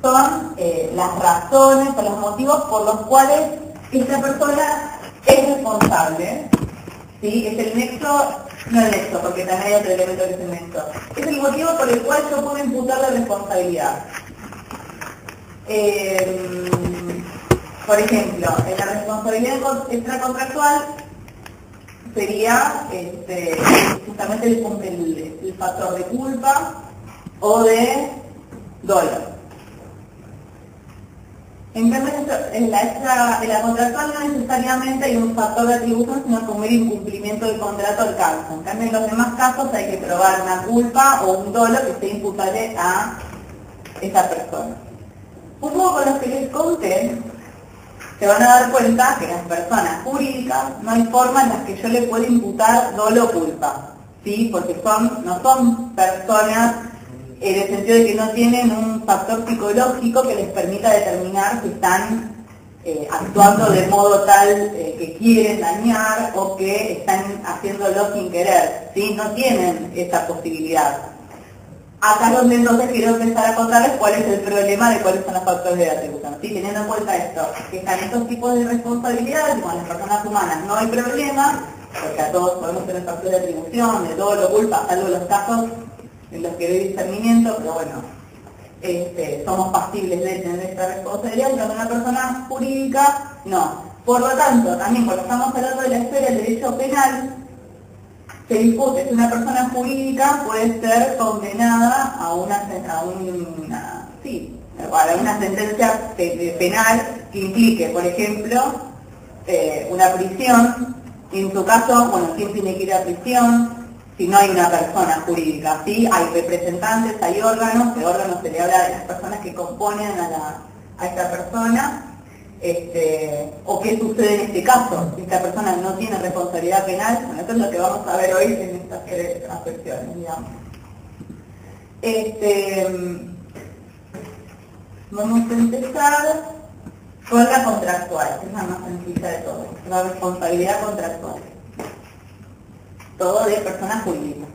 son las razones o los motivos por los cuales esta persona es responsable, ¿sí? Es el nexo, no el nexo, porque también hay otro elemento que es el nexo. Es el motivo por el cual yo puedo imputarle responsabilidad. Por ejemplo, en la responsabilidad extracontractual sería justamente el factor de culpa o de dolo. En cambio, en la contractual no necesariamente hay un factor de atribución, sino como el incumplimiento del contrato al caso. En cambio, en los demás casos hay que probar una culpa o un dolo que esté imputable a esa persona. Un poco con los que les conté, se van a dar cuenta que las personas jurídicas no hay forma en las que yo le pueda imputar dolo o culpa, ¿sí? Porque no son personas en el sentido de que no tienen un factor psicológico que les permita determinar si están actuando de modo tal que quieren dañar o que están haciéndolo sin querer, ¿sí? No tienen esa posibilidad. Acá es donde entonces quiero empezar a contarles cuál es el problema de cuáles son los factores de atribución, ¿sí? Teniendo en cuenta esto, que están estos tipos de responsabilidades, y con las personas humanas no hay problema, porque a todos podemos tener factores de atribución, de dolo, culpa, salvo los casos en los que doy discernimiento, pero bueno, somos pasibles de tener esta responsabilidad, pero una persona jurídica no. Por lo tanto, también cuando estamos hablando de la esfera del derecho penal, se discute si una persona jurídica puede ser condenada a una sentencia penal que implique, por ejemplo, una prisión. En su caso, bueno, ¿quién tiene que ir a prisión? Si no hay una persona jurídica, ¿sí? Hay representantes, hay órganos, de órganos se le habla de las personas que componen a esta persona, o qué sucede en este caso, si esta persona no tiene responsabilidad penal. Bueno, eso es lo que vamos a ver hoy en estas tres aspecciones, digamos. Vamos a empezar con la contractual, que es la más sencilla de todo, la responsabilidad contractual. Todo de personas jurídicas.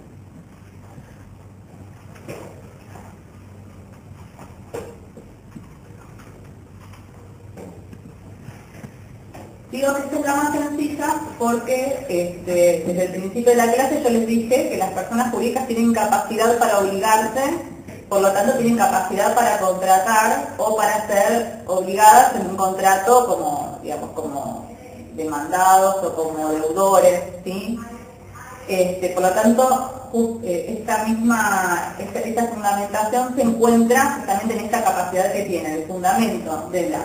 Digo que esta es la más sencilla porque desde el principio de la clase yo les dije que las personas jurídicas tienen capacidad para obligarse, por lo tanto tienen capacidad para contratar o para ser obligadas en un contrato como, digamos, como demandados o como deudores, ¿sí? Por lo tanto, esta fundamentación se encuentra justamente en esta capacidad que tiene. El fundamento de la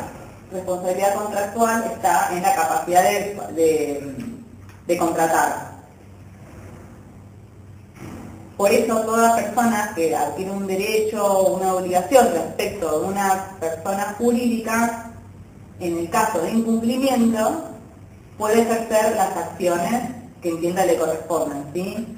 responsabilidad contractual está en la capacidad de contratar. Por eso toda persona que adquiere un derecho o una obligación respecto de una persona jurídica, en el caso de incumplimiento, puede ejercer las acciones que entienda le corresponden, ¿sí?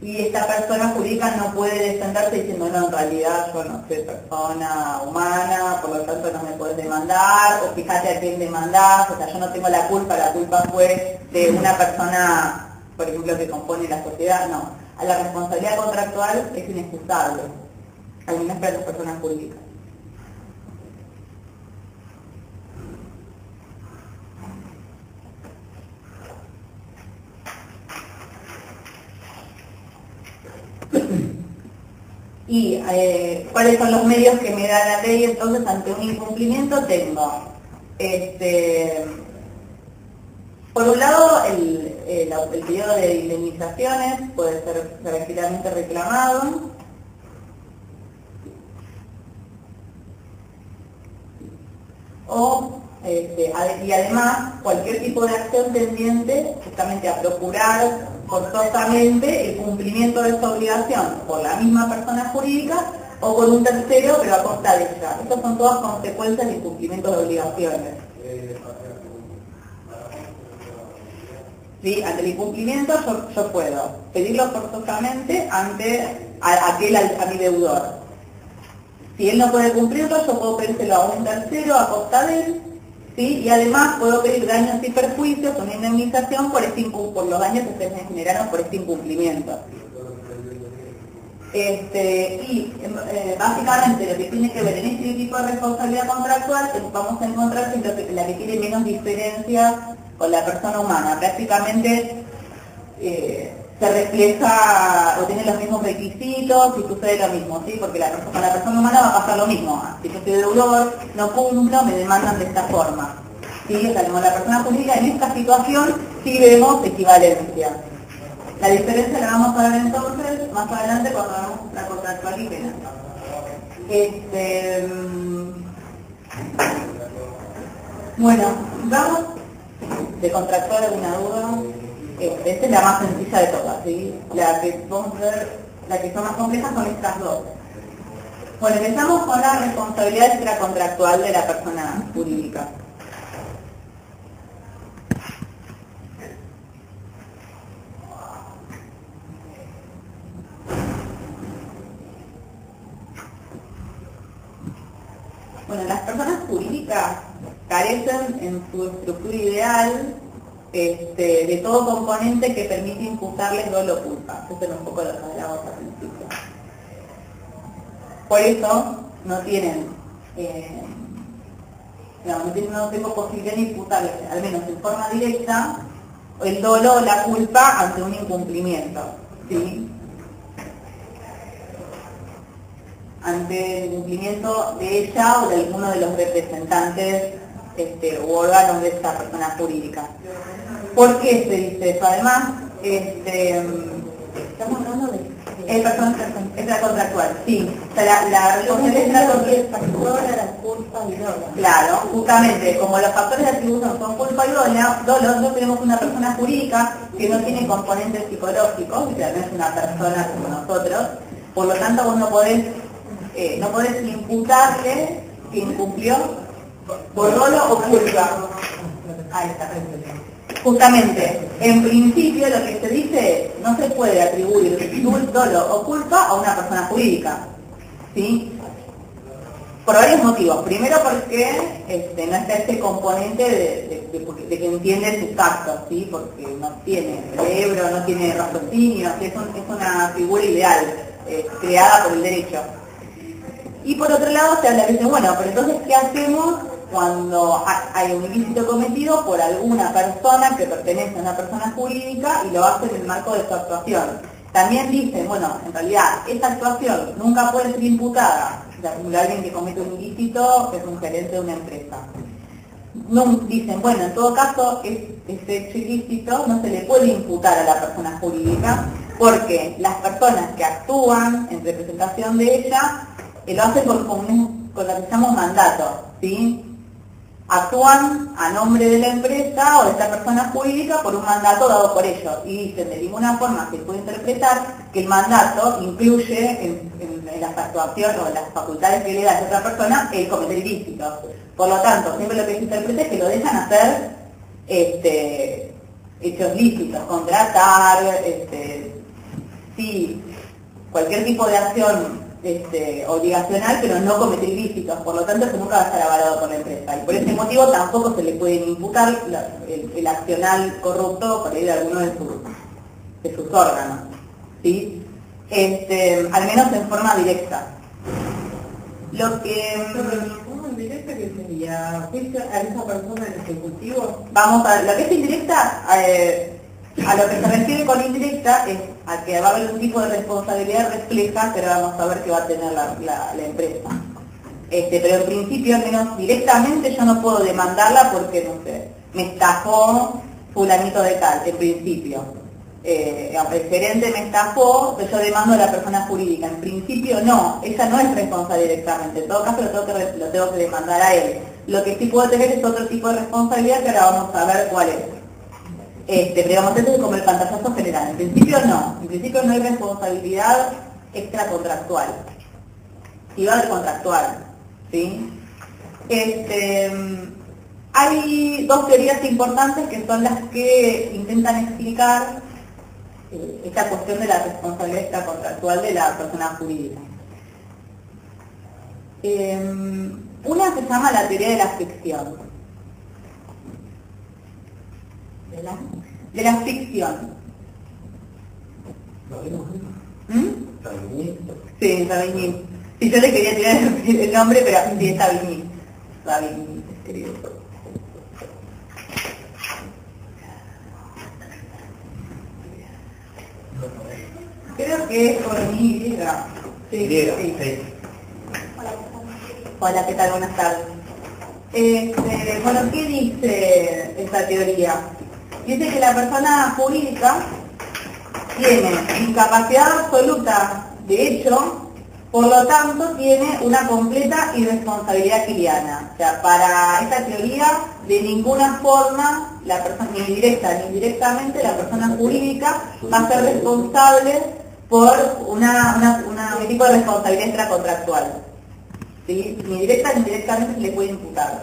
Y esta persona jurídica no puede defenderse diciendo, no, en realidad yo no soy persona humana, por lo tanto no me puedes demandar, o fíjate a quién demandás, o sea, yo no tengo la culpa fue de una persona, por ejemplo, que compone la sociedad. No, a la responsabilidad contractual es inexcusable, al menos para las personas jurídicas. Y ¿cuáles son los medios que me da la ley? Entonces, ante un incumplimiento tengo, por un lado, el periodo de indemnizaciones puede ser tranquilamente reclamado. Y además, cualquier tipo de acción tendiente justamente a procurar forzosamente el cumplimiento de esa obligación por la misma persona jurídica o por un tercero, pero a costa de ella. Estas son todas consecuencias de incumplimiento de obligaciones. ¿Sí? Ante el incumplimiento yo puedo pedirlo forzosamente ante a mi deudor. Si él no puede cumplirlo, yo puedo pedírselo a un tercero a costa de él, ¿sí? Y además puedo pedir daños y perjuicios, una indemnización por los daños que se me generaron por este incumplimiento. Básicamente lo que tiene que ver en este tipo de responsabilidad contractual, vamos a encontrar que es la que tiene menos diferencias con la persona humana. Prácticamente se refleja o tiene los mismos requisitos y sucede lo mismo, ¿sí? Porque con la persona humana va a pasar lo mismo. Si yo soy deudor, no cumplo, me demandan de esta forma. ¿Sí? O sea, como la persona jurídica en esta situación sí vemos equivalencia. La diferencia la vamos a ver entonces más adelante cuando hagamos la contractual y penal. Bueno, vamos de contractual alguna duda. Esta es la más sencilla de todas, ¿sí? La que vamos a ver, la que son más complejas son estas dos. Bueno, empezamos con la responsabilidad extracontractual de la persona jurídica. Bueno, las personas jurídicas carecen en su estructura ideal de todo componente que permite imputarles dolo o culpa. Eso es un poco lo que hablamos al principio. Por eso no tienen, no tengo posibilidad de imputarles, al menos en forma directa, el dolo o la culpa ante un incumplimiento, ¿sí? Ante el incumplimiento de ella o de alguno de los representantes u órganos de esta persona jurídica. ¿Por qué se dice eso? Además, estamos hablando de extracontractual, sí. O sea, la responsabilidad extracontractual, la culpa y dolo. Claro, justamente, como los factores de atribución son culpa y dolo, nosotros tenemos una persona jurídica que no tiene componentes psicológicos, o sea, no es una persona como nosotros, por lo tanto vos no podés imputarle que incumplió por dolo o culpa. Ahí está. Justamente, en principio lo que se dice, no se puede atribuir dolo o culpa a una persona jurídica, ¿sí? Por varios motivos. Primero porque no está este componente de que entiende sus actos, ¿sí? Porque no tiene cerebro, no tiene raciocinio, es una figura ideal, creada por el derecho. Y por otro lado se habla que dice, bueno, pero entonces ¿qué hacemos cuando hay un ilícito cometido por alguna persona que pertenece a una persona jurídica y lo hace en el marco de su actuación? También dicen, bueno, en realidad esta actuación nunca puede ser imputada de alguien que comete un ilícito, que es un gerente de una empresa. No, dicen, bueno, en todo caso, este hecho ilícito no se le puede imputar a la persona jurídica porque las personas que actúan en representación de ella lo hacen con lo que llamamos mandato, ¿sí? Actúan a nombre de la empresa o de esta persona jurídica por un mandato dado por ellos y dicen de ninguna forma se puede interpretar que el mandato incluye en las actuaciones o en las facultades que le da a otra persona el cometer ilícitos. Por lo tanto, siempre lo que se interpreta es que lo dejan hacer hechos lícitos, contratar, sí, cualquier tipo de acción obligacional, pero no cometer ilícitos, por lo tanto eso nunca va a estar avalado por la empresa y por ese motivo tampoco se le puede imputar el accional corrupto por ahí de alguno de sus órganos, ¿sí? Al menos en forma directa. Lo que indirecta que sería a esa persona en ejecutivo. Vamos a lo que es indirecta. A lo que se refiere con indirecta es a que va a haber un tipo de responsabilidad refleja, pero vamos a ver qué va a tener la empresa. Pero en principio, al menos directamente, yo no puedo demandarla porque, no sé, me estafó fulanito de tal, en principio. El gerente me estafó, pero yo demando a la persona jurídica. En principio no, ella no es responsable directamente, en todo caso lo tengo que demandar a él. Lo que sí puedo tener es otro tipo de responsabilidad que ahora vamos a ver cuál es. Pero digamos, esto es como el pantallazo general. En principio no hay responsabilidad extracontractual. Sí va a haber contractual, ¿sí? Hay dos teorías importantes que son las que intentan explicar esta cuestión de la responsabilidad extracontractual de la persona jurídica. Una se llama la teoría de la ficción. De la ficción. ¿Mm? Savigny. Sí, Savigny. Sí, yo le quería tirar el nombre, pero sí, es Savigny. Savigny, escribe. Creo que es con Y. Sí, Griega, sí. sí. Hola, ¿qué tal? Buenas tardes. Bueno, ¿qué dice esta teoría? Dice que la persona jurídica tiene incapacidad absoluta de hecho, por lo tanto tiene una completa irresponsabilidad quiliana. O sea, para esta teoría, de ninguna forma, la persona, ni directa ni indirectamente, la persona jurídica va a ser responsable por un tipo de responsabilidad extracontractual. ¿Sí? Ni directa ni indirectamente se le puede imputar.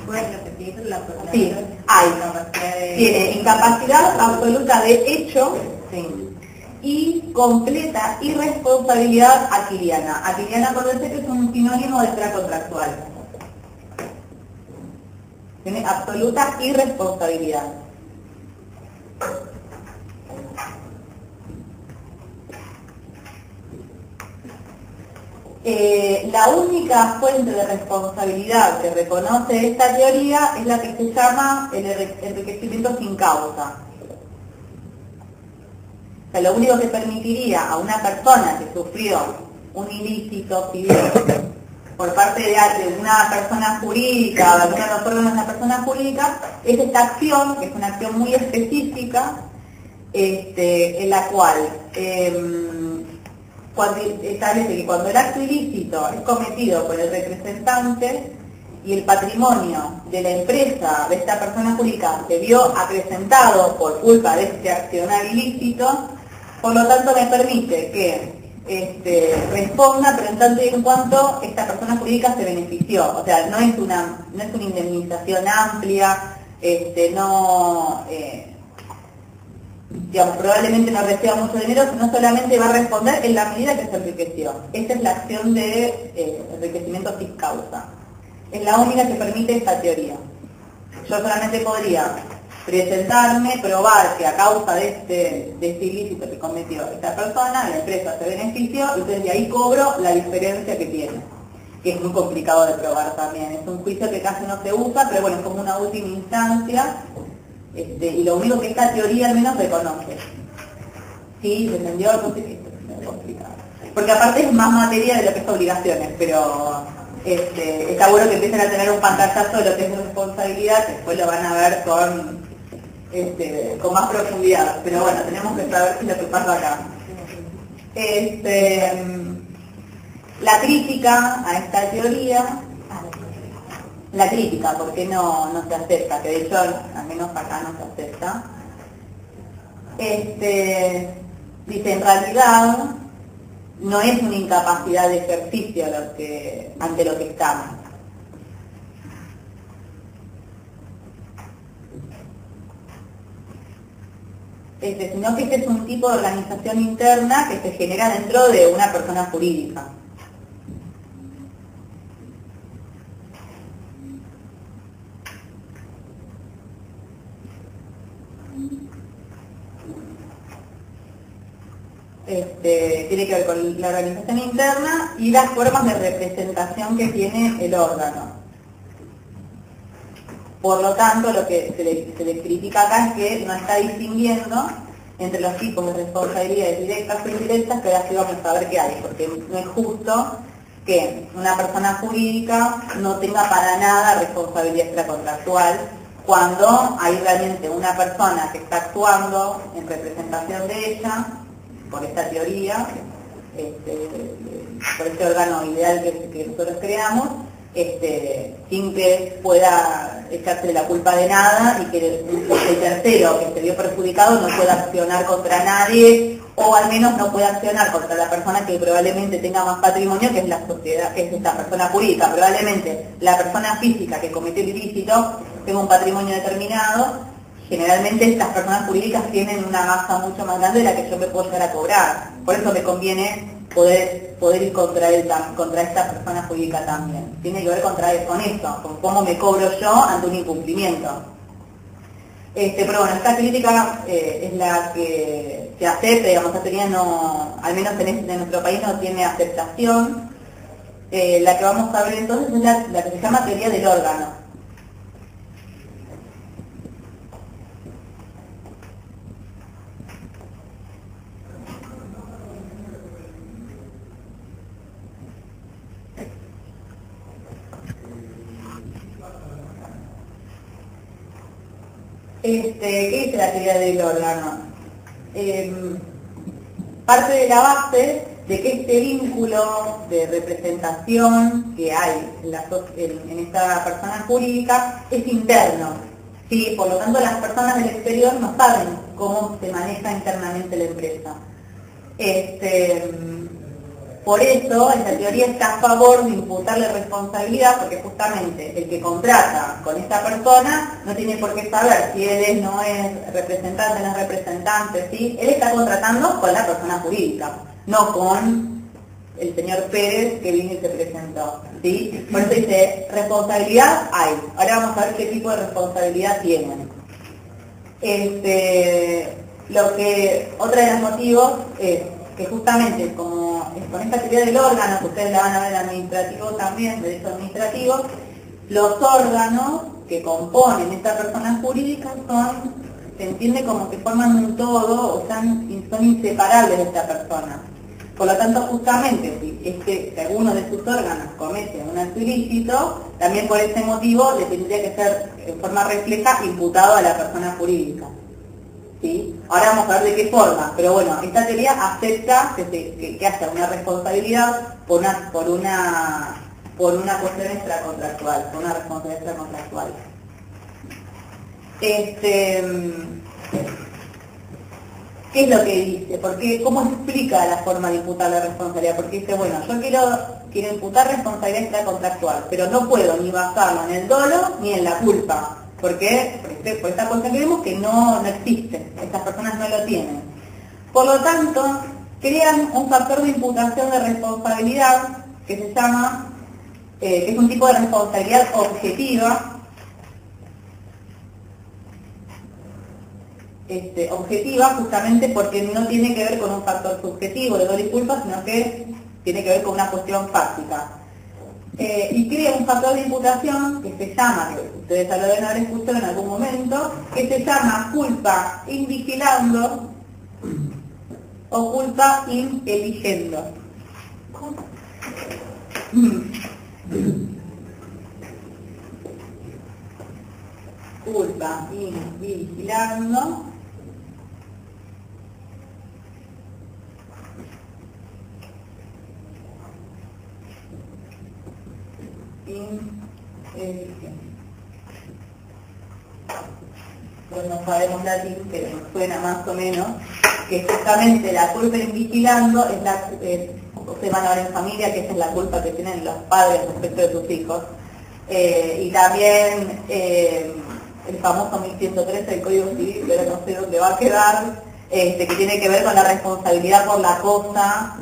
¿Puedes repetir la palabra? Sí, tiene incapacidad absoluta de hecho, sí, y completa irresponsabilidad aquiliana. Aquiliana, acuérdense que es un sinónimo de extracontractual. Tiene absoluta irresponsabilidad. La única fuente de responsabilidad que reconoce esta teoría es la que se llama el enriquecimiento sin causa. O sea, lo único que permitiría a una persona que sufrió un ilícito civil por parte de una persona jurídica, o de alguna de los órganos de una persona jurídica, es esta acción, que es una acción muy específica, en la cual establece que cuando el acto ilícito es cometido por el representante y el patrimonio de la empresa de esta persona jurídica se vio acrecentado por culpa de este accionar ilícito, por lo tanto me permite que responda, pero en tanto y en cuanto esta persona jurídica se benefició. O sea, no es una indemnización amplia, digamos, probablemente no reciba mucho dinero, sino solamente va a responder en la medida que se enriqueció. Esta es la acción de enriquecimiento sin causa. Es la única que permite esta teoría. Yo solamente podría presentarme, probar que a causa de este ilícito que cometió esta persona, la empresa se benefició, y entonces de ahí cobro la diferencia que tiene, que es muy complicado de probar también. Es un juicio que casi no se usa, pero bueno, es como una última instancia, y lo único que esta teoría al menos reconoce. ¿Sí? ¿Se entendió? Entonces es complicado. Porque aparte es más materia de lo que es obligaciones, pero está bueno que empiecen a tener un pantallazo de lo que es responsabilidad, que después lo van a ver con más profundidad. Pero bueno, tenemos que saber qué es lo que pasa acá. La crítica a esta teoría, ¿por qué no se acepta? Que de hecho, al menos acá no se acepta. Dice, en realidad, no es una incapacidad de ejercicio ante lo que estamos. Sino que este es un tipo de organización interna que se genera dentro de una persona jurídica. Tiene que ver con la organización interna y las formas de representación que tiene el órgano. Por lo tanto, lo que se le critica acá es que no está distinguiendo entre los tipos de responsabilidades directas o indirectas, que ahora sí vamos a ver qué hay, porque no es justo que una persona jurídica no tenga para nada responsabilidad extracontractual cuando hay realmente una persona que está actuando en representación de ella, por esta teoría, por este órgano ideal que nosotros creamos, sin que pueda echarse la culpa de nada y que el tercero que se vio perjudicado no pueda accionar contra nadie, o al menos no pueda accionar contra la persona que probablemente tenga más patrimonio, que es la sociedad, que es esta persona jurídica. Probablemente la persona física que cometió el ilícito tenga un patrimonio determinado. Generalmente estas personas jurídicas tienen una masa mucho más grande de la que yo me puedo llegar a cobrar. Por eso me conviene poder ir contra esta persona jurídica también. Tiene que ver con esto, con cómo me cobro yo ante un incumplimiento. Pero bueno, esta crítica es la que se acepta, digamos, esta teoría no, al menos en nuestro país no tiene aceptación. La que vamos a ver entonces es la que se llama teoría del órgano. ¿Qué dice la teoría del órgano? Parte de la base de que este vínculo de representación que hay en esta persona jurídica es interno, ¿sí? Por lo tanto las personas del exterior no saben cómo se maneja internamente la empresa. Por eso esta teoría está a favor de imputarle responsabilidad, porque justamente el que contrata con esta persona no tiene por qué saber si él no es representante, no es representante, ¿sí? Él está contratando con la persona jurídica, no con el señor Pérez que vino y se presentó, ¿sí? Por eso dice, responsabilidad hay. Ahora vamos a ver qué tipo de responsabilidad tienen. Otra de los motivos es que justamente como con esta teoría del órgano, que ustedes la van a ver en administrativo también, derecho administrativo, los órganos que componen esta persona jurídica se entiende como que forman un todo, o sea, son inseparables de esta persona. Por lo tanto, justamente, si alguno de sus órganos comete un acto ilícito, también por ese motivo le tendría que ser, en forma refleja, imputado a la persona jurídica. ¿Sí? Ahora vamos a ver de qué forma, pero bueno, esta teoría acepta que haya una responsabilidad por una cuestión extracontractual, por una responsabilidad extracontractual. ¿Qué es lo que dice? ¿Cómo explica la forma de imputar la responsabilidad? Porque dice, bueno, yo quiero imputar responsabilidad extracontractual, pero no puedo ni basarlo en el dolo ni en la culpa. ¿Por qué? Por esta cuestión que vemos que no existe, estas personas no lo tienen. Por lo tanto, crean un factor de imputación de responsabilidad que se llama, que es un tipo de responsabilidad objetiva, objetiva justamente porque no tiene que ver con un factor subjetivo de dolo y culpa, sino que tiene que ver con una cuestión fáctica. Y crea un factor de imputación que se llama, que ustedes ya lo deben haber escuchado en algún momento, que se llama culpa invigilando o culpa eligiendo. Culpa invigilando pues no sabemos latín, pero nos suena más o menos, que justamente la culpa invigilando ustedes van a ver en familia que esa es la culpa que tienen los padres respecto de sus hijos. Y también el famoso 1113 del Código Civil, pero no sé dónde va a quedar, que tiene que ver con la responsabilidad por la cosa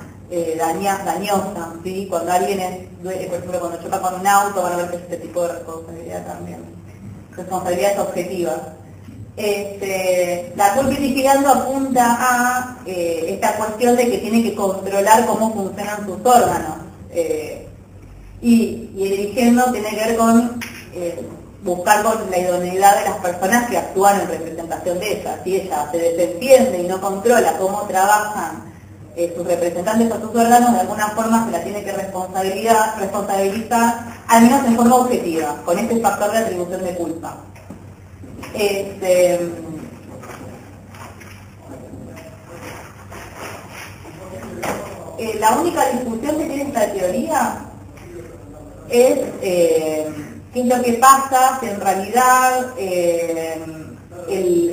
dañosa, ¿sí? Cuando alguien por ejemplo, cuando choca con un auto, van a ver que es este tipo de responsabilidad también. Responsabilidades objetivas. La culpa invigilando apunta a esta cuestión de que tiene que controlar cómo funcionan sus órganos. Y eligiendo tiene que ver con buscar con la idoneidad de las personas que actúan en representación de ellas. Si ella se desentiende y no controla cómo trabajan sus representantes o sus órganos, de alguna forma se la tiene que responsabilizar, al menos en forma objetiva, con este factor de atribución de culpa. La única discusión que tiene esta teoría es qué es lo que pasa si en realidad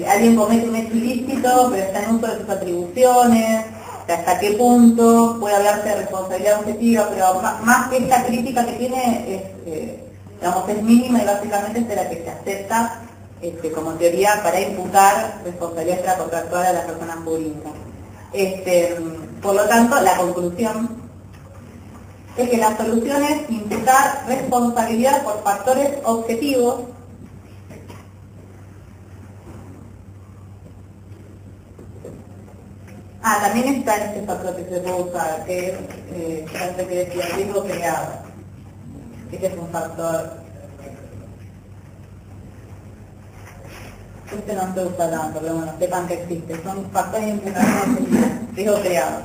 alguien comete un hecho ilícito pero está en uso de sus atribuciones, hasta qué punto puede hablarse de responsabilidad objetiva, pero más que esta crítica que tiene es mínima y básicamente es de la que se acepta como teoría para imputar responsabilidad extracontractual a las personas jurídicas. Por lo tanto, la conclusión es que la solución es imputar responsabilidad por factores objetivos También está este factor que se puede usar, que es que decía, el riesgo creado. Este es un factor. Este no se usa tanto, pero bueno, sepan que existe. Son factores de imputación riesgo creado.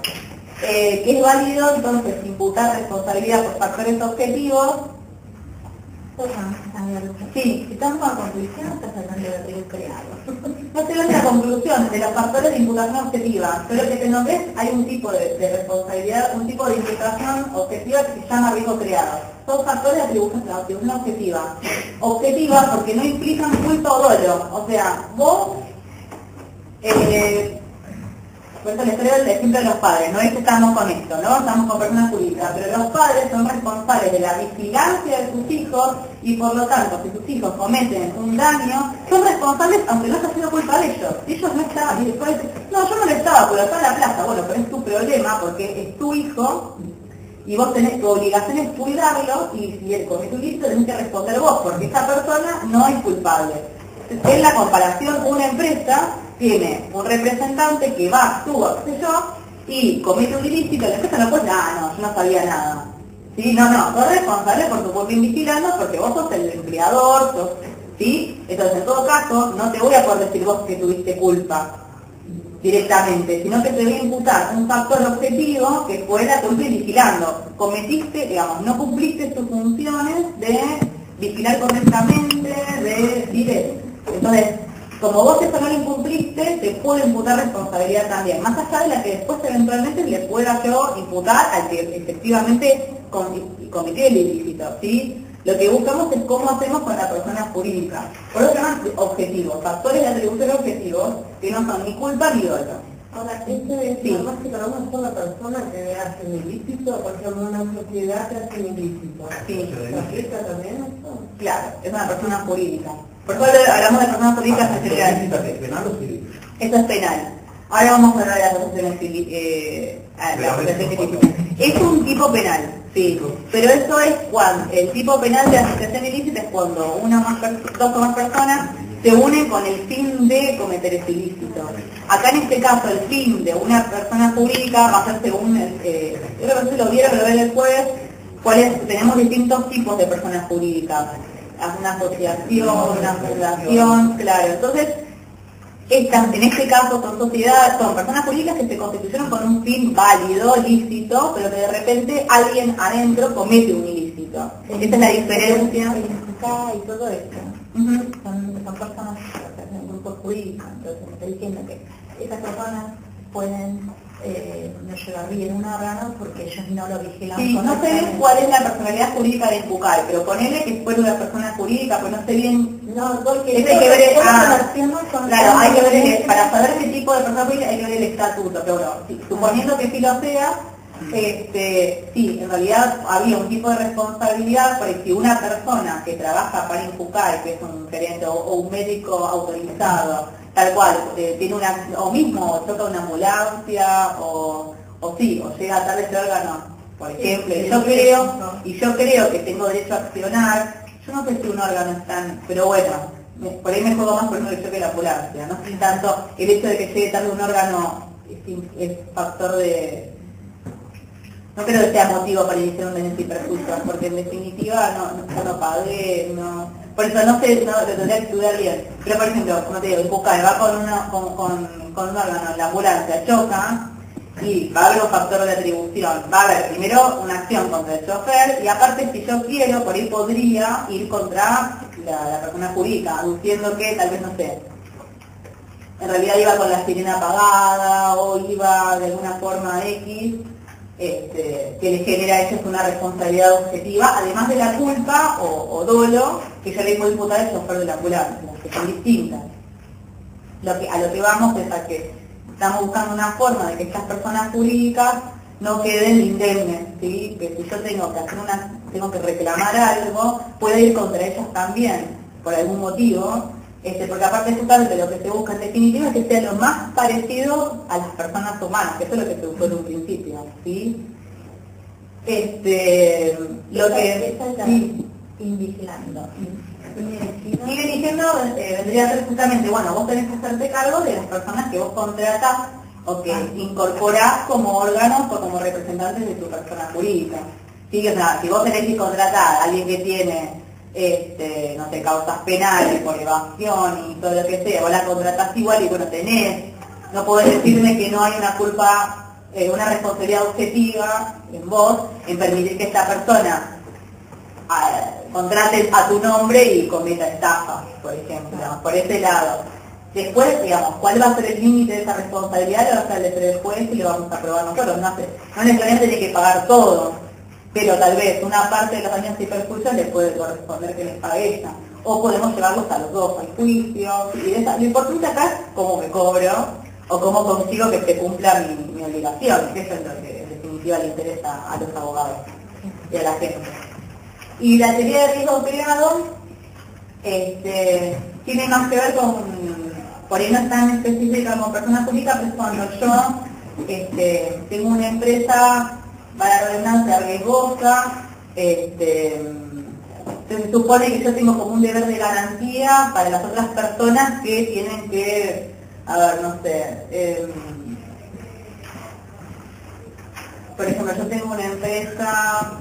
Que es válido entonces imputar responsabilidad por factores objetivos. Sí, si estamos con la conclusión, estás hablando de riesgo creado. No estoy hablando de la conclusión, de los factores de imputación objetiva. Pero que te nombres, hay un tipo de responsabilidad, un tipo de imputación objetiva que se llama riesgo creado. Son factores de atribución objetiva. Objetiva porque no implican culpa o dolo. O sea, vos, por eso les traigo el ejemplo de los padres, no es que estamos con esto, ¿no? Estamos con personas jurídicas, pero los padres son responsables de la vigilancia de sus hijos y por lo tanto, si sus hijos cometen un daño, son responsables aunque no haya sido culpa de ellos. Ellos no estaban, y después dicen, no, yo no le estaba, pero está en la plaza. Bueno, pero es tu problema porque es tu hijo y vos tenés, tu obligación es cuidarlo y si él comete un ilícito tenés que responder vos porque esa persona no es culpable. En la comparación, una empresa tiene un representante que va, actúa, qué sé yo, y comete un ilícito, la empresa no puede, no, yo no sabía nada. ¿Sí? No, sos responsable por tu propio vigilando porque vos sos el empleador, ¿sí? Entonces, en todo caso, no te voy a poder decir vos que tuviste culpa directamente, sino que te voy a imputar un factor objetivo que fue la culpa vigilando. Cometiste, digamos, no cumpliste tus funciones de vigilar correctamente, de decir. Entonces, como vos eso no lo incumpliste, te puedo imputar responsabilidad también, más allá de la que después eventualmente le pueda yo imputar al que efectivamente cometió el ilícito, ¿sí? Lo que buscamos es cómo hacemos con la persona jurídica. Por eso se llaman objetivos, factores de atribución objetivos que no son ni culpa ni dolo. Ahora, esto es más que para una sola persona que hace un ilícito, por ejemplo, una sociedad que hace un ilícito. Sí. ¿Se aplica también esto? Claro, es una persona jurídica. Por eso hablamos de personas jurídicas en general. ¿Es penal o civil? Eso es penal. Ahora vamos a hablar de las asociaciones ilícitas. Es un tipo penal, sí. Pero eso es cuando el tipo penal de asociación ilícita es cuando dos o más personas se unen con el fin de cometer ese ilícito. Acá en este caso el fin de una persona jurídica va a ser según, yo creo que se lo vieron, lo ven después, tenemos distintos tipos de personas jurídicas. Una asociación, una fundación, claro. Entonces, en este caso son personas jurídicas que se constituyeron con un fin válido, lícito, pero que de repente alguien adentro comete un ilícito. Esa es la diferencia. Y todo esto. Son personas, son grupos jurídicos, entonces me estoy diciendo que esas personas pueden no llevar bien un órgano porque ellos no lo vigilan. Sí, no sé bien cuál es la personalidad jurídica de Impucar, pero ponele que fuera una persona jurídica, pues no sé bien. No, porque hay que ver, claro, hay que ver, para saber qué tipo de persona jurídica hay que ver el estatuto, pero bueno, suponiendo que sí lo sea, sí, en realidad había un tipo de responsabilidad, porque si una persona que trabaja para Impucar, que es un gerente o un médico autorizado, tal cual, tiene o mismo choca una ambulancia, o llega tarde ese órgano, por ejemplo, yo creo que tengo derecho a accionar. Yo no sé si un órgano es tan, pero bueno, por ahí me juego más por eso que choque la ambulancia, no sé tanto el hecho de que llegue tarde un órgano es factor de... No creo que sea motivo para iniciar un daño y perjuicio, porque en definitiva no pagué, no... Por eso no sé, lo tendría que estudiar bien. Pero por ejemplo, como te digo, Impucar va con un órgano, la ambulancia choca, y va a haber un factor de atribución. Va a haber primero una acción contra el chofer, y aparte si yo quiero, por ahí podría ir contra la persona jurídica, aduciendo que tal vez, no sé, en realidad iba con la sirena apagada, o iba de alguna forma X, que le genera a ellos una responsabilidad objetiva, además de la culpa o dolo que yo le puedo imputar al chofer de la ambulancia, que son distintas. A lo que vamos es a que estamos buscando una forma de que estas personas jurídicas no queden indemnes, ¿sí? Que si yo tengo que reclamar algo, pueda ir contra ellas también, por algún motivo, porque aparte justamente lo que se busca en definitiva es que sea lo más parecido a las personas humanas, que eso es lo que se buscó en un principio, ¿sí? Invigilando. Sigue diciendo, vendría a ser justamente, bueno, vos tenés que hacerte cargo de las personas que vos contratás o que incorporás como órganos o como representantes de tu persona jurídica. Sí, o sea, si vos tenés que contratar a alguien que tiene, no sé, causas penales por evasión y todo lo que sea, vos la contratás igual y bueno, no podés decirme que no hay una culpa, una responsabilidad objetiva en vos en permitir que esta persona contrate a tu nombre y cometa estafa, por ejemplo, por ese lado. Después, digamos, ¿cuál va a ser el límite de esa responsabilidad? Lo va a establecer el juez y lo vamos a aprobar nosotros. No necesariamente tiene que pagar todo, pero tal vez una parte de los daños y perjuicios les puede corresponder que les pague ella. O podemos llevarlos a los dos al juicio. Y lo importante acá es cómo me cobro o cómo consigo que se cumpla mi obligación, que eso es lo que en definitiva le interesa a los abogados y a la gente. Y la teoría de riesgo creado tiene más que ver con, por ahí no es tan específica como persona pública, pero es cuando yo tengo una empresa, para la redundancia, riesgosa, se supone que yo tengo como un deber de garantía para las otras personas que tienen que, a ver, no sé, por ejemplo, yo tengo una empresa,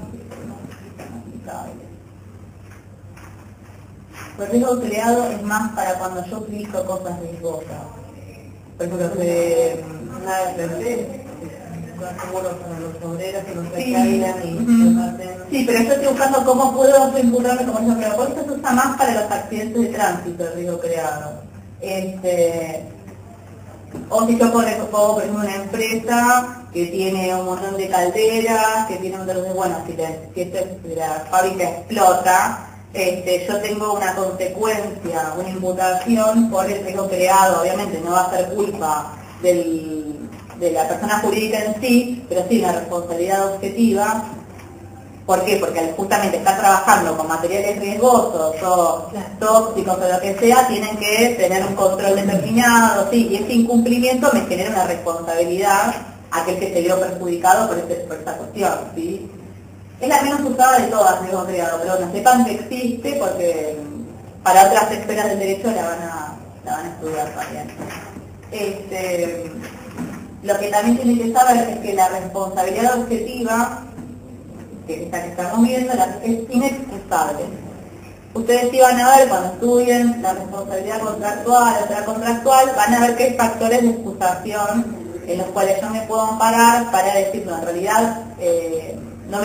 el riesgo creado es más para cuando yo utilizo cosas riesgosas. Por ejemplo, seguros para los obreros que nos sí. recaigan y Sí, pero yo estoy buscando cómo puedo imputarme como ejemplo, pero por eso se usa más para los accidentes de tránsito el riesgo creado. O si yo pongo, por ejemplo, una empresa que tiene un montón de calderas, que tiene un montón de, bueno, si la fábrica explota, yo tengo una consecuencia, una imputación por el riesgo creado. Obviamente no va a ser culpa de la persona jurídica en sí, pero sí una responsabilidad objetiva. ¿Por qué? Porque justamente está trabajando con materiales riesgosos o tóxicos o lo que sea, tienen que tener un control determinado, sí, y ese incumplimiento me genera una responsabilidad a aquel que se vio perjudicado por esta cuestión, ¿sí? Es la menos usada de todas, riesgo creado, pero bueno, sepan que existe porque para otras esferas del derecho la van a estudiar también. Lo que también tienen que saber es que la responsabilidad objetiva que estamos viendo es inexcusable. Ustedes iban a ver cuando estudien la responsabilidad contractual, o extracontractual, van a ver que hay factores de excusación en los cuales yo me puedo amparar para decir, no, en realidad no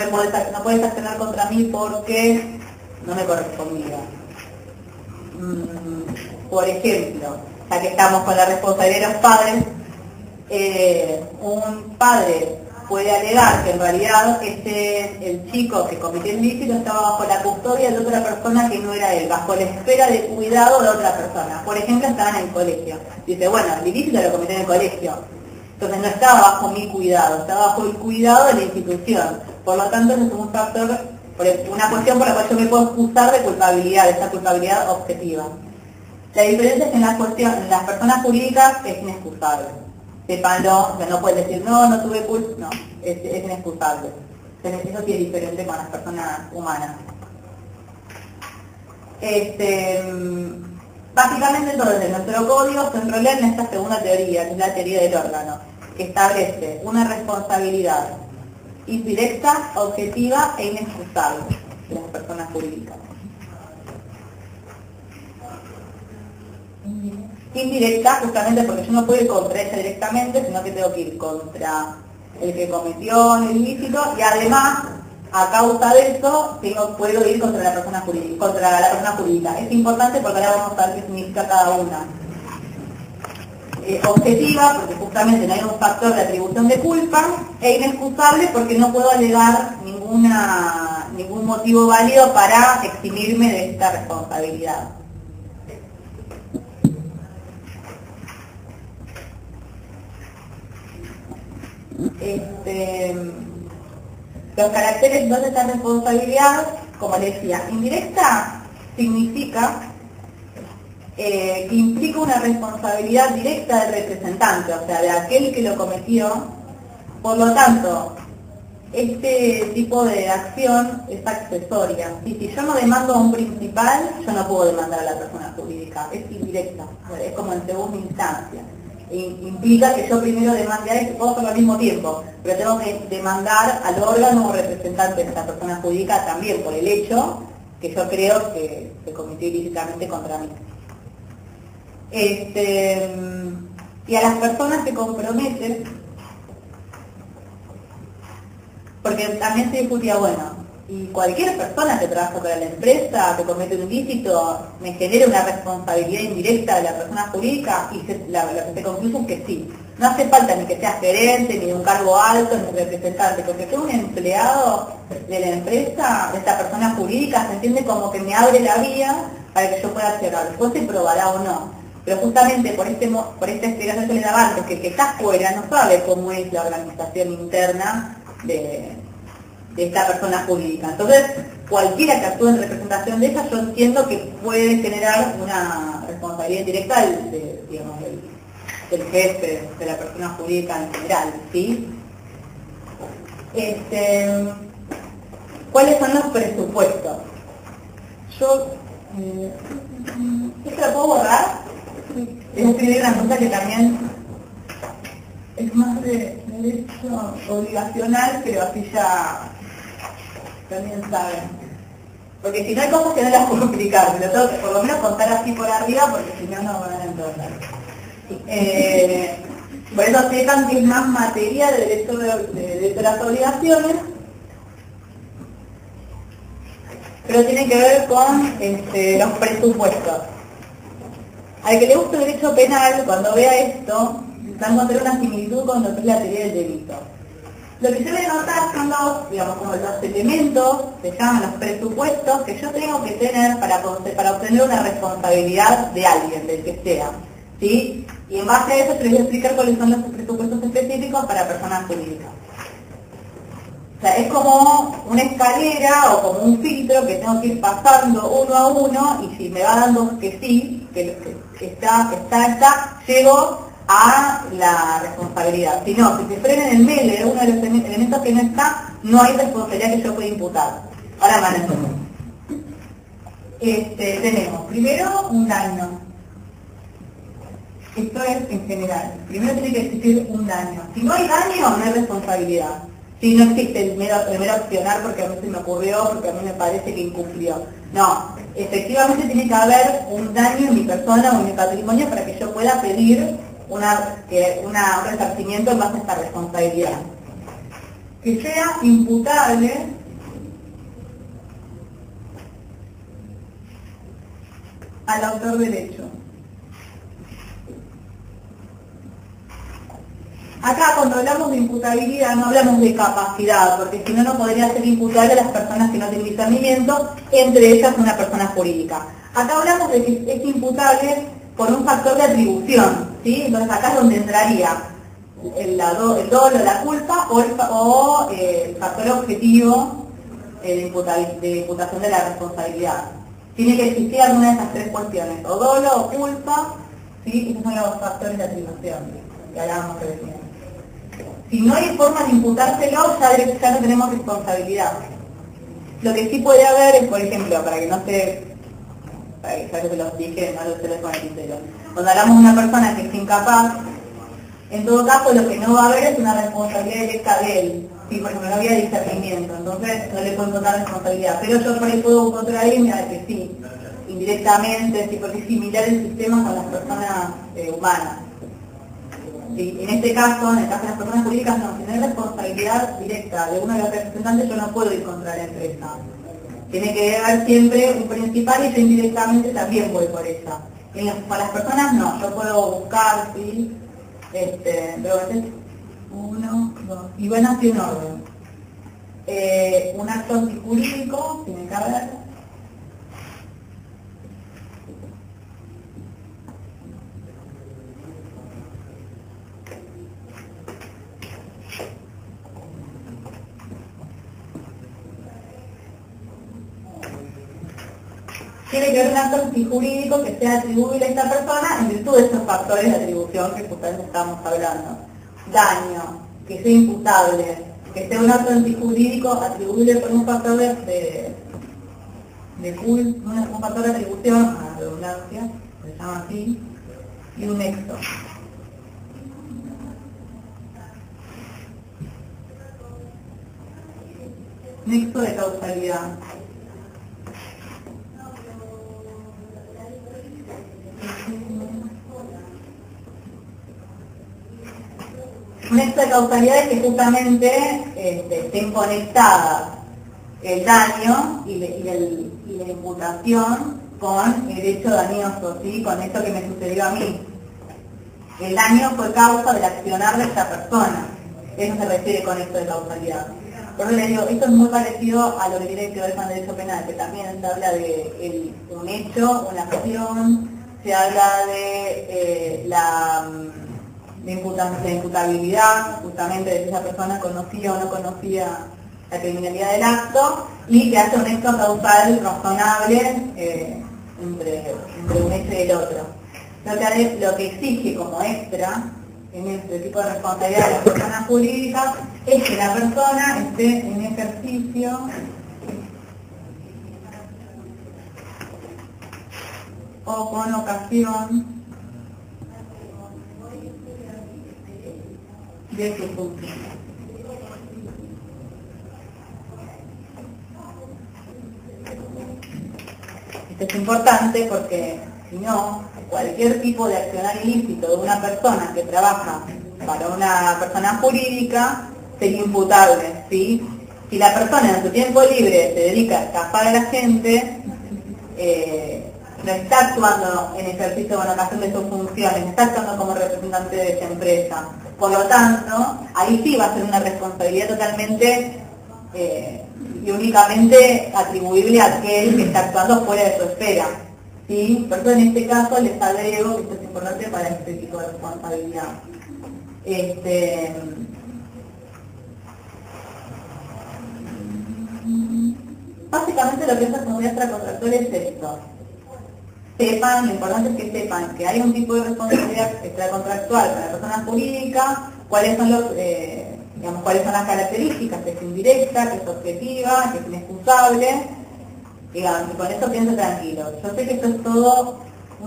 puedes accionar contra mí porque no me correspondía. Por ejemplo, ya que estamos con la responsabilidad de los padres, un padre puede alegar que en realidad el chico que cometió el ilícito estaba bajo la custodia de otra persona que no era él, bajo la esfera de cuidado de otra persona. Por ejemplo, estaban en el colegio. Dice, bueno, el ilícito lo cometió en el colegio. Entonces no estaba bajo mi cuidado, estaba bajo el cuidado de la institución. Por lo tanto, eso es un factor, una cuestión por la cual yo me puedo excusar de culpabilidad, de esa culpabilidad objetiva. La diferencia es que en las personas jurídicas es inexcusable. Sépanlo, o sea, no puedes decir, no tuve culpa, no, es inexcusable. Eso sí es diferente con las personas humanas. Básicamente entonces, en nuestro código se enrola en esta segunda teoría, que es la teoría del órgano, que establece una responsabilidad indirecta, objetiva e inexcusable de las personas jurídicas. Indirecta, justamente porque yo no puedo ir contra ella directamente, sino que tengo que ir contra el que cometió el ilícito y además, a causa de eso, puedo ir contra la persona jurídica. Es importante porque ahora vamos a ver qué significa cada una. Objetiva, porque justamente no hay un factor de atribución de culpa, e inexcusable porque no puedo alegar ningún motivo válido para eximirme de esta responsabilidad. Los caracteres de esta responsabilidad, como les decía, indirecta significa que implica una responsabilidad directa del representante, o sea, de aquel que lo cometió. Por lo tanto, este tipo de acción es accesoria. Y si yo no demando a un principal, yo no puedo demandar a la persona jurídica, es indirecta, es como en segunda instancia. implica que yo primero demande a él, puedo hacerlo al mismo tiempo, pero tengo que demandar al órgano o representante de esa persona jurídica también por el hecho que yo creo que se cometió ilícitamente contra mí. Y a las personas que comprometen, porque también se discutía, bueno, y cualquier persona que trabaja para la empresa, que comete un ilícito, me genera una responsabilidad indirecta de la persona jurídica, y lo que se concluye es que sí. No hace falta ni que sea gerente, ni de un cargo alto, ni representante, porque que un empleado de la empresa, de esta persona jurídica, se entiende como que me abre la vía para que yo pueda cerrar. Después se probará o no. Pero justamente por esta explicación que le daba antes, que el que está afuera no sabe cómo es la organización interna de esta persona jurídica. Entonces, cualquiera que actúe en representación de ella, yo entiendo que puede generar una responsabilidad indirecta del jefe, de la persona jurídica en general, ¿sí? ¿Cuáles son los presupuestos? Yo, ¿esto lo puedo borrar? Es escribir una cosa que también es más de derecho obligacional, pero así ya también saben. Porque si no hay cosas que no las puedo explicar, pero tengo que por lo menos contar así por arriba, porque si no, no van a entender. Por eso sepan que es más materia de derecho de las obligaciones, pero tiene que ver con los presupuestos. Al que le guste el derecho penal, cuando vea esto, va a encontrar una similitud con lo que es la teoría del delito. Lo que se debe notar son como los elementos, se llaman los presupuestos, que yo tengo que tener para obtener una responsabilidad de alguien, del que sea, ¿sí? Y en base a eso se les voy a explicar cuáles son los presupuestos específicos para personas jurídicas. O sea, es como una escalera o como un filtro que tengo que ir pasando uno a uno, y si me va dando que sí, que está, llego a la responsabilidad. Si no, si se frena en el medio de uno de los elementos que no está, no hay responsabilidad que yo pueda imputar. Ahora van a entender. Tenemos primero un daño. Esto es en general. Primero tiene que existir un daño. Si no hay daño, no hay responsabilidad. Si no existe el mero accionar porque a mí se me ocurrió, porque a mí me parece que incumplió. No, efectivamente tiene que haber un daño en mi persona o en mi patrimonio para que yo pueda pedir un resarcimiento en base a esta responsabilidad. Que sea imputable al autor del hecho. Acá cuando hablamos de imputabilidad no hablamos de capacidad, porque si no, no podría ser imputable a las personas que no tienen discernimiento, entre ellas una persona jurídica. Acá hablamos de que es imputable por un factor de atribución, ¿sí? Entonces acá es donde entraría el dolo, la culpa o el factor objetivo de imputación de la responsabilidad. Tiene que existir alguna de esas tres cuestiones, o dolo o culpa, ¿sí? Esos son los factores de atribución que hablábamos recién. Si no hay forma de imputárselo, ya no tenemos responsabilidad. Lo que sí puede haber es, por ejemplo, para que no se... ya que se los dije, no se les pone tintero. Cuando hablamos de una persona que es incapaz, en todo caso lo que no va a haber es una responsabilidad directa de él. Sí, por ejemplo, no había discernimiento, entonces no le puedo encontrar responsabilidad. Pero yo por ahí puedo encontrar ahí, mira, que sí, indirectamente, sí, porque es similar el sistema con las personas humanas. Sí, en este caso, en el caso de las personas jurídicas, no, si no hay responsabilidad directa de uno de los representantes, yo no puedo ir contra la empresa. Tiene que haber siempre un principal y yo indirectamente también voy por ella. Para las personas no, yo puedo buscar, ¿sí? Pero uno, dos, y bueno, así un orden. Un acto antijurídico, tiene que haber. Tiene que haber un acto antijurídico que sea atribuible a esta persona en virtud de estos factores de atribución que justamente estábamos hablando. Daño, que sea imputable, que sea un acto antijurídico atribuible por un factor de un factor de atribución, a la redundancia, se llama así, y un nexo. Nexo de causalidad. Un nexo de causalidad es que justamente estén conectadas el daño y la imputación con el hecho dañoso, ¿sí? Con esto que me sucedió a mí. El daño fue causa del accionar de esta persona. Eso se refiere con esto de causalidad. Por eso les digo, esto es muy parecido a lo que tiene que ver con el derecho penal, que también se habla de un hecho, una acción, se habla de la imputabilidad, justamente de si esa persona conocía o no conocía la criminalidad del acto, y que hace un nexo causal razonable entre un hecho y el otro. Lo que exige como extra en este tipo de responsabilidad de las personas jurídicas es que la persona esté en ejercicio o con ocasión de su función. Esto es importante porque si no, cualquier tipo de accionar ilícito de una persona que trabaja para una persona jurídica sería imputable, ¿sí? Si la persona en su tiempo libre se dedica a estafar a la gente, no está actuando en ejercicio con ocasión de sus funciones, no está actuando como representante de esa empresa. Por lo tanto, ahí sí va a ser una responsabilidad totalmente y únicamente atribuible a aquel que está actuando fuera de su esfera. ¿Sí? Por eso en este caso les agrego que esto es importante para este tipo de responsabilidad. Básicamente lo que es la comunidad extracontractual es esto. Sepan, lo importante es que sepan que hay un tipo de responsabilidad extracontractual para la persona jurídica, cuáles son cuáles son las características, que es indirecta, que es objetiva, que es inexcusable. Digamos, y con esto pienso tranquilo. Yo sé que esto es todo,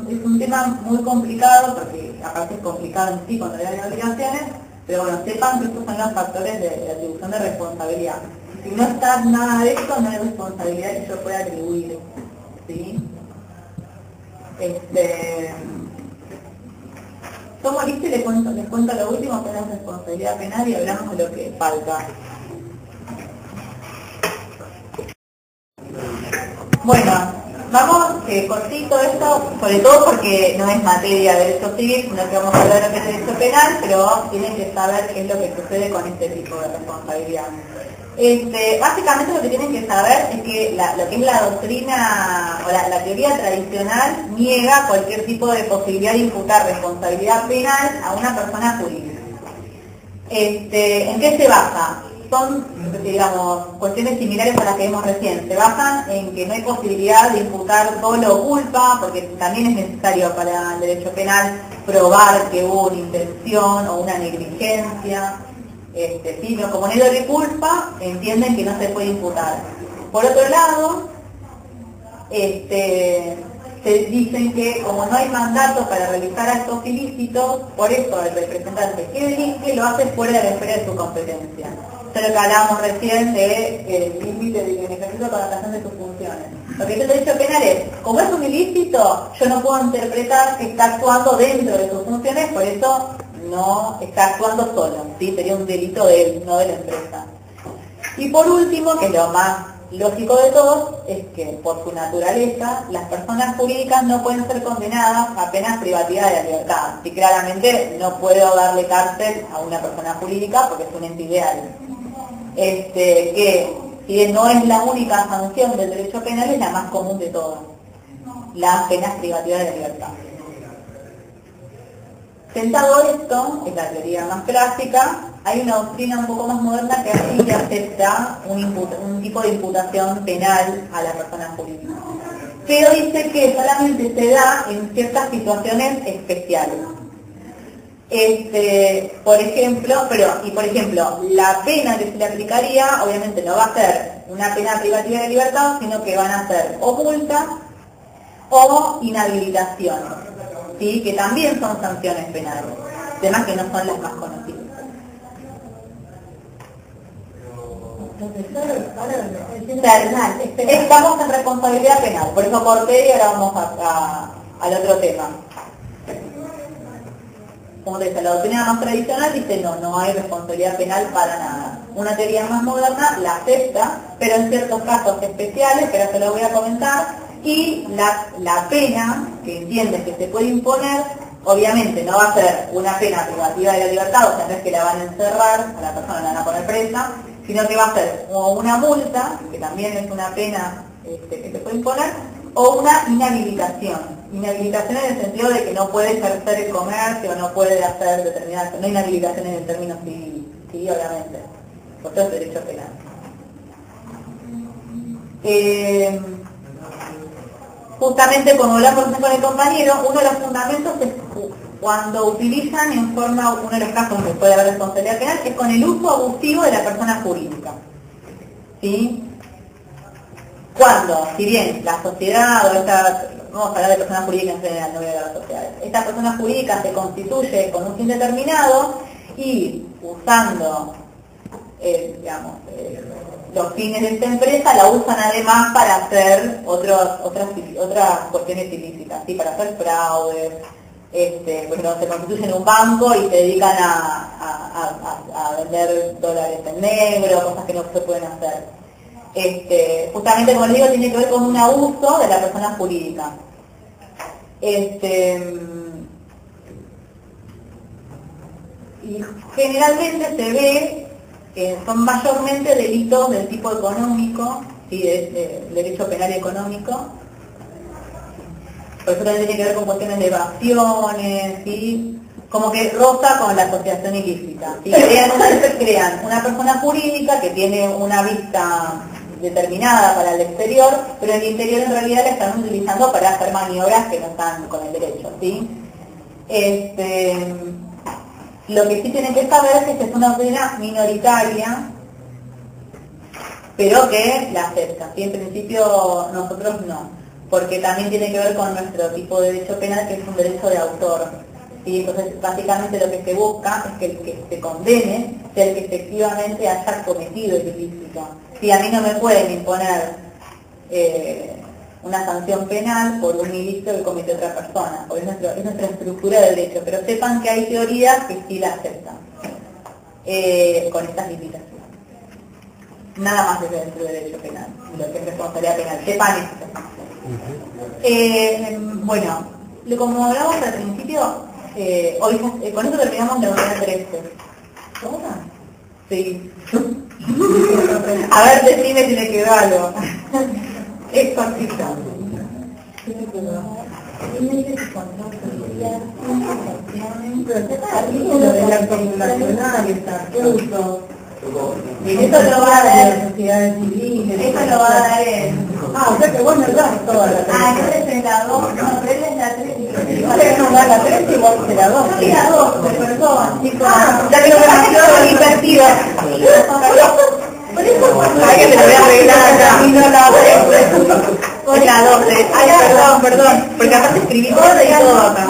es un tema muy complicado, porque aparte es complicado en sí cuando hay obligaciones, pero bueno, sepan que estos son los factores de atribución de responsabilidad. Si no está nada de esto, no hay responsabilidad que yo pueda atribuir, ¿sí? Tomo listo y les cuento lo último, que es la responsabilidad penal, y hablamos de lo que falta. Bueno, vamos cortito esto, sobre todo porque no es materia de derecho civil, sino que vamos a hablar de lo que es derecho penal, pero tienen que saber qué es lo que sucede con este tipo de responsabilidad. Básicamente lo que tienen que saber es que lo que es la doctrina o la teoría tradicional niega cualquier tipo de posibilidad de imputar responsabilidad penal a una persona jurídica. ¿En qué se basa? Son, digamos, cuestiones similares a las que vimos recién. Se basan en que no hay posibilidad de imputar dolo o culpa, porque también es necesario para el derecho penal probar que hubo una intención o una negligencia. Sino como no hay dolo y culpa, entienden que no se puede imputar. Por otro lado, se dicen que como no hay mandato para realizar actos ilícitos, por eso el representante que delinque lo hace fuera de la esfera de su competencia. Esto es lo que hablábamos recién de límite de ejercicio con ocasión de sus funciones. Lo que dice el derecho penal es, como es un ilícito, yo no puedo interpretar que está actuando dentro de sus funciones, por eso no está actuando solo, ¿sí? Sería un delito de él, no de la empresa. Y por último, que es lo más lógico de todos, es que por su naturaleza las personas jurídicas no pueden ser condenadas a penas privativas de la libertad. Y claramente no puedo darle cárcel a una persona jurídica porque es un ente ideal. Que si bien no es la única sanción del derecho penal, es la más común de todas, las penas privativas de la libertad. Sentado esto, es la teoría más clásica, hay una doctrina un poco más moderna que así que acepta un tipo de imputación penal a la persona jurídica. Pero dice que solamente se da en ciertas situaciones especiales. Por ejemplo, la pena que se le aplicaría, obviamente no va a ser una pena privativa de libertad, sino que van a ser o multa o inhabilitación, ¿sí? Que también son sanciones penales, además que no son las más conocidas. Estamos en responsabilidad penal, por eso corté y ahora vamos al otro tema. Como te dice, la doctrina más tradicional dice no hay responsabilidad penal para nada. Una teoría más moderna la acepta, pero en ciertos casos especiales, pero se lo voy a comentar, y la pena que entiende que se puede imponer, obviamente no va a ser una pena privativa de la libertad, o sea, no es que la van a encerrar, a la persona la van a poner presa, sino que va a ser o una multa, que también es una pena que se puede imponer, o una inhabilitación. Inhabilitación en el sentido de que no puede ejercer el comercio, no puede hacer determinadas, no inhabilitación en el término civil, sí, obviamente, porque es derecho penal. Justamente como hablamos con el compañero, uno de los fundamentos es cuando utilizan en forma, uno de los casos donde puede haber responsabilidad penal, es con el uso abusivo de la persona jurídica. ¿Sí? Cuando, si bien la sociedad, vamos a hablar de personas jurídicas en general, no voy a hablar de sociedades, esta persona jurídica se constituye con un fin determinado y usando, los fines de esta empresa la usan además para hacer otras cuestiones ilícitas, ¿sí? Para hacer fraudes, pues no, se constituyen un banco y se dedican a vender dólares en negro, cosas que no se pueden hacer. Justamente, como les digo, tiene que ver con un abuso de la persona jurídica. Y generalmente se ve que son mayormente delitos del tipo económico, ¿sí? de derecho penal económico. Por eso también tiene que ver con cuestiones de evasiones, ¿sí? Como que roza con la asociación ilícita. ¿Sí? Crean una persona jurídica que tiene una vista determinada para el exterior, pero en el interior en realidad la están utilizando para hacer maniobras que no están con el derecho, ¿sí? Lo que sí tienen que saber es que esta es una doctrina minoritaria, pero que la acepta, ¿sí? En principio nosotros no, porque también tiene que ver con nuestro tipo de derecho penal, que es un derecho de autor. ¿Sí? Entonces, básicamente lo que se busca es que el que se condene sea el que efectivamente haya cometido el ilícito. Si a mí no me pueden imponer una sanción penal por un ilícito que cometió otra persona, porque es nuestra estructura de derecho, pero sepan que hay teorías que sí la aceptan con estas limitaciones. Nada más desde dentro del derecho penal, lo que es responsabilidad penal, sepan esto. Bueno, como hablamos al principio, hoy con esto terminamos la unidad 13. ¿Cómo? Sí. A ver, decime si me quedó algo. Es cortito. Lo de la acumulacional, el estatuto. Esto lo va a dar sociedades civiles. Esto lo va a dar él. O sea que vos no das toda la 3. Entonces en la 2, no, él es la 3. Ustedes no dan la 3 y vos se la 2. Sí, la 2, perdón, chicos. Ya que lo demasiado invertido. Por eso que te lo voy a arreglar acá. Y no la 3. Con la 12. Ay, perdón, porque aparte escribí todo y todo acá.